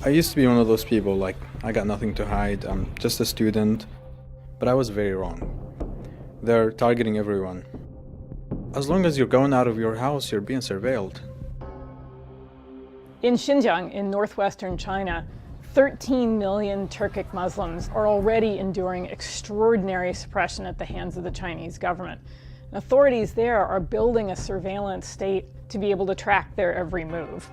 I used to be one of those people, like, I got nothing to hide, I'm just a student, but I was very wrong. They're targeting everyone. As long as you're going out of your house, you're being surveilled. In Xinjiang, in northwestern China, 13 million Turkic Muslims are already enduring extraordinary suppression at the hands of the Chinese government. And authorities there are building a surveillance state to be able to track their every move.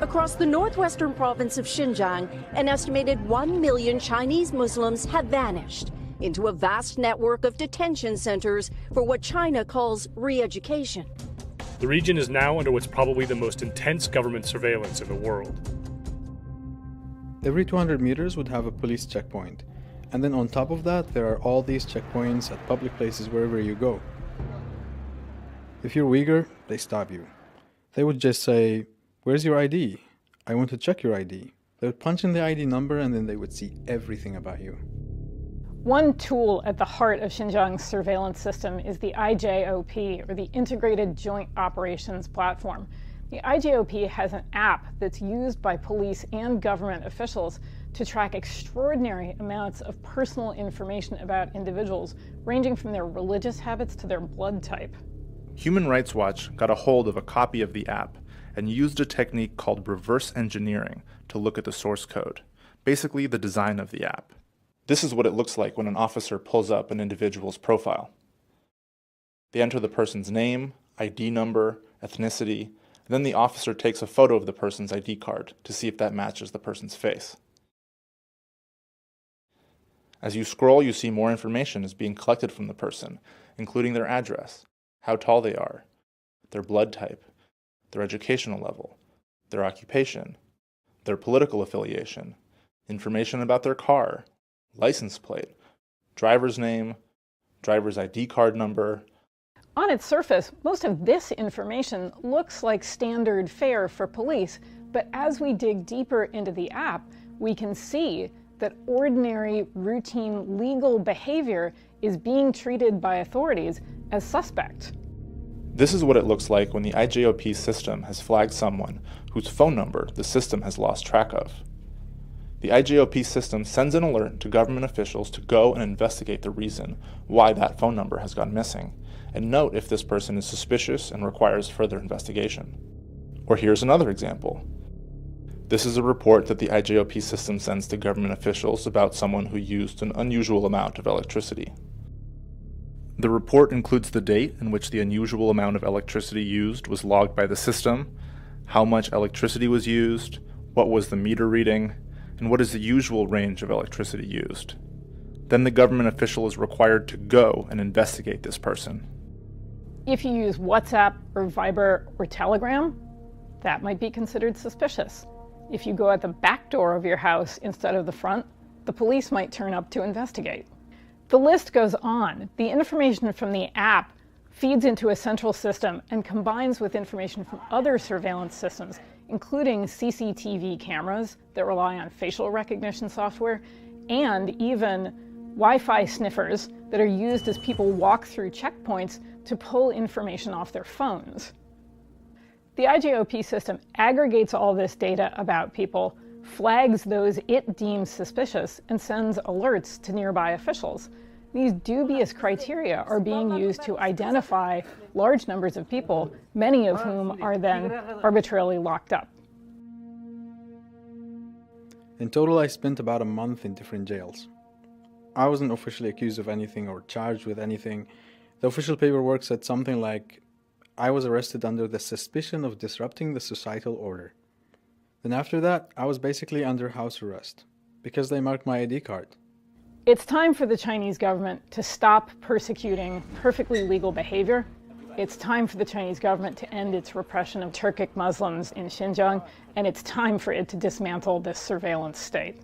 Across the northwestern province of Xinjiang, an estimated 1 million Chinese Muslims have vanished into a vast network of detention centers for what China calls re-education. The region is now under what's probably the most intense government surveillance in the world. Every 200 meters would have a police checkpoint. And then on top of that, there are all these checkpoints at public places wherever you go. If you're Uyghur, they stop you. They would just say, "Where's your ID? I want to check your ID." They would punch in the ID number and then they would see everything about you. One tool at the heart of Xinjiang's surveillance system is the IJOP, or the Integrated Joint Operations Platform. The IJOP has an app that's used by police and government officials to track extraordinary amounts of personal information about individuals, ranging from their religious habits to their blood type. Human Rights Watch got a hold of a copy of the app and used a technique called reverse engineering to look at the source code, basically the design of the app. This is what it looks like when an officer pulls up an individual's profile. They enter the person's name, ID number, ethnicity, and then the officer takes a photo of the person's ID card to see if that matches the person's face. As you scroll, you see more information is being collected from the person, including their address, how tall they are, their blood type, their educational level, their occupation, their political affiliation, information about their car, license plate, driver's name, driver's ID card number. On its surface, most of this information looks like standard fare for police, but as we dig deeper into the app, we can see that ordinary, routine legal behavior is being treated by authorities as suspect. This is what it looks like when the IJOP system has flagged someone whose phone number the system has lost track of. The IJOP system sends an alert to government officials to go and investigate the reason why that phone number has gone missing, and note if this person is suspicious and requires further investigation. Or here's another example. This is a report that the IJOP system sends to government officials about someone who used an unusual amount of electricity. The report includes the date in which the unusual amount of electricity used was logged by the system, how much electricity was used, what was the meter reading, and what is the usual range of electricity used. Then the government official is required to go and investigate this person. If you use WhatsApp or Viber or Telegram, that might be considered suspicious. If you go out the back door of your house instead of the front, the police might turn up to investigate. The list goes on. The information from the app feeds into a central system and combines with information from other surveillance systems, including CCTV cameras that rely on facial recognition software, and even Wi-Fi sniffers that are used as people walk through checkpoints to pull information off their phones. The IJOP system aggregates all this data about people, flags those it deems suspicious, and sends alerts to nearby officials. These dubious criteria are being used to identify large numbers of people, many of whom are then arbitrarily locked up. In total, I spent about a month in different jails. I wasn't officially accused of anything or charged with anything. The official paperwork said something like, I was arrested under the suspicion of disrupting the societal order. Then after that, I was basically under house arrest, because they marked my ID card. It's time for the Chinese government to stop persecuting perfectly legal behavior. It's time for the Chinese government to end its repression of Turkic Muslims in Xinjiang, and it's time for it to dismantle this surveillance state.